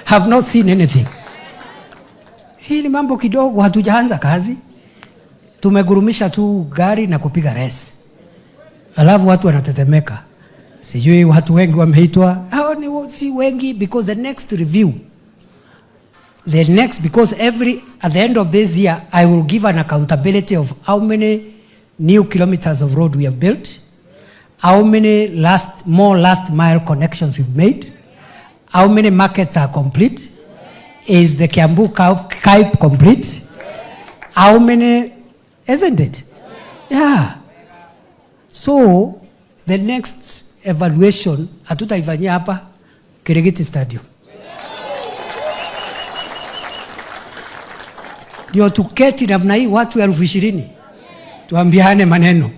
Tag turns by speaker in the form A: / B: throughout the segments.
A: have not seen anything. Hii ni mambo kidogo, hatujaanza kazi. Tumegurumisha tu gari na kupiga resi. Alafu watu wanatetemeka. Sijui watu wengi wameitwa. Hao ni si wengi because because at the end of this year I will give an accountability of how many new kilometers of road we have built, how many last mile connections we've made, how many markets are complete, is the Kiambu Cape complete, how many, isn't it? Yeah. So the next evaluation hatutaifanyia hapa Kirigiti Stadium. Ndio tuketi namna hii watu 20,000 tuambiane maneno.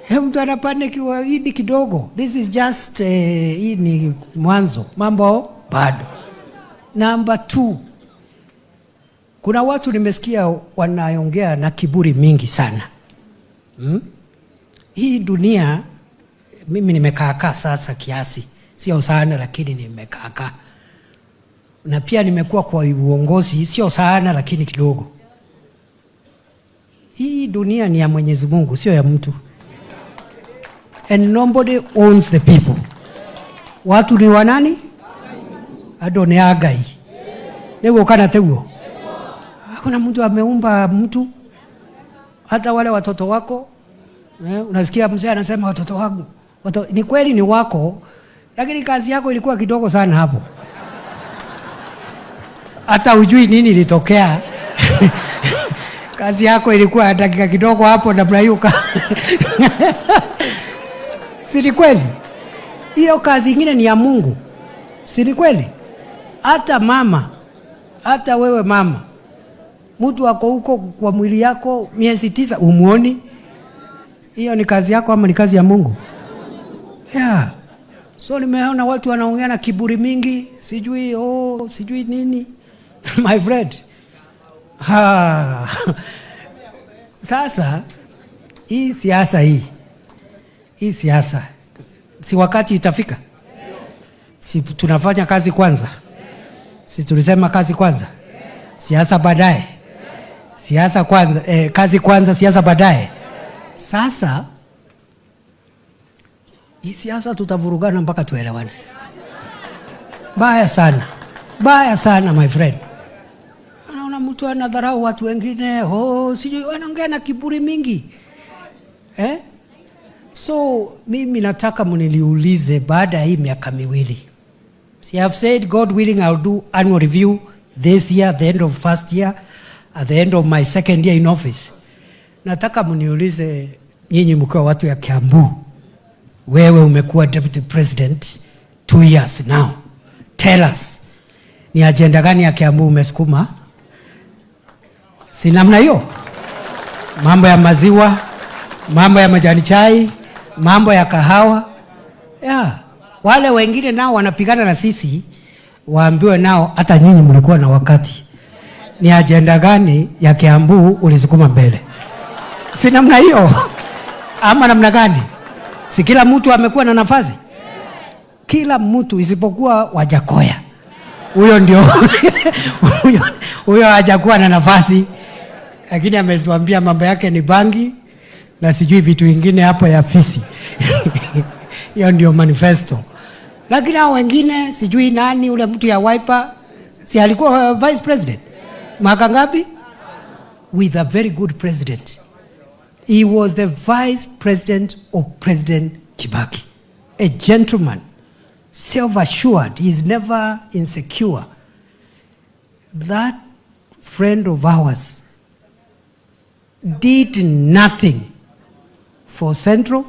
A: Mtu anapane hii kidogo. This is just hii ni mwanzo. Mambo bado. Number 2. Kuna watu nimesikia wanaongea na kiburi mingi sana. Hii dunia mimi nimekaa sasa kiasi. Sio sana lakini nimekaa. Na pia nimekuwa kwa uongozi sio sana lakini kidogo. Hii dunia ni ya Mwenyezi Mungu, sio ya mtu. And nobody owns the people. Watu ni wanani? Adone agai. Nego kana teguo. Hakuna mtu ameumba mtu. Hata wale watoto wako. Unasikia mzee anasema watoto wangu. Ni kweli ni wako, lakini kazi yako ilikuwa kidogo sana hapo. Hata ujui nini ilitokea. Kazi yako ilikuwa dakika kidogo hapo na brayuka. Si kweli? Hiyo kazi nyingine ni ya Mungu. Si kweli? Hata mama, hata wewe mama, mtu wako huko kwa mwili yako miezi 9 umuoni, hiyo ni kazi yako ama ni kazi ya Mungu? Yeah. So nimeona watu wanaongea na kiburi mingi, sijui nini. My friend. Sasa hii siasa hii siasa si wakati itafika? Si tunafanya kazi kwanza? Si tulisema kazi kwanza? Siasa baadaye? Siasa kwanza, kazi kwanza, siasa baadaye. Sasa hii siasa tutavurugana mpaka tuelewane. Baya sana my friend. Anaona mtu anadharau watu wengine, sijui wanaongea na kiburi mingi. So mimi nataka mniliulize baada ya hii miaka 2. See, I've said God willing I'll do annual review this year, at the end of first year, at the end of my second year in office. Nataka mniulize nyinyi mkiwa watu ya Kiambu. Wewe umekuwa deputy president 2 years now. Tell us, ni agenda gani ya Kiambu umesukuma? Si namna hiyo? Mambo ya maziwa, mambo ya majani chai, mambo ya kahawa. Yeah. Wale wengine nao wanapigana na sisi, waambiwe nao hata nyinyi mlikuwa na wakati. Ni agenda gani ya Kiambu ulisukuma mbele? Si namna hiyo? Ama namna gani? Si kila mtu amekuwa na nafasi? Kila mtu isipokuwa Wajakoya. Huyo ndio huyo hajakuwa na nafasi. Lakini ametuambia mambo yake ni bangi na sijui vitu vingine hapo ya fisi. Hiyo ndio manifesto. Lakini hao wengine sijui nani, ule mtu ya Wiper si alikuwa vice president? Mwaka ngapi? With a very good president. He was the vice president of President Kibaki. A gentleman, self-assured, he is never insecure. That friend of ours did nothing for Central,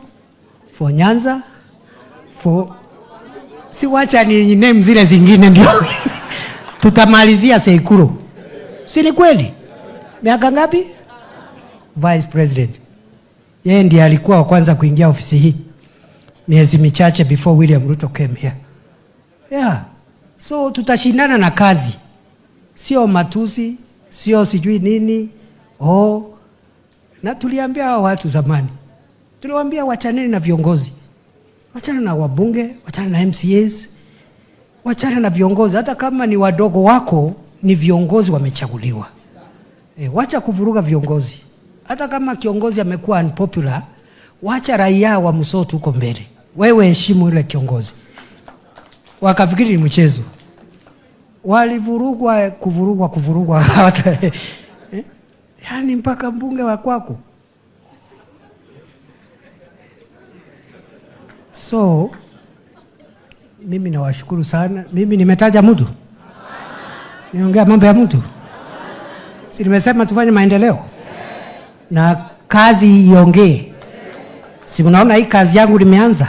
A: for Nyanza, for... Si wacha ni name zile zingine ndio. Tutamalizia Seikuru. Si ni kweli? Miaka ngapi? Vice president. Yeye ndiye alikuwa wa kwanza kuingia ofisi hii miezi michache before William Ruto came here. Yeah. So tutashindana na kazi. Sio matusi, sio sijui nini. Na tuliambia hao watu zamani. Tuliwaambia wachaneni na viongozi. Wachana na wabunge, wachana na MCAs. Wachana na viongozi, hata kama ni wadogo wako, ni viongozi wamechaguliwa. Wacha kuvuruga viongozi. Hata kama kiongozi amekuwa unpopular, wacha raia wa msoto huko mbele. Wewe heshimu yule kiongozi. Wakafikiri ni mchezo. Kuvurugwa hata yani mpaka mbunge wa kwako. So mimi nawashukuru sana. Mimi nimetaja mtu? Niongea mambo ya mtu? Si nimesema tufanye maendeleo? Na kazi iongee. Si mnaona hii kazi yangu limeanza?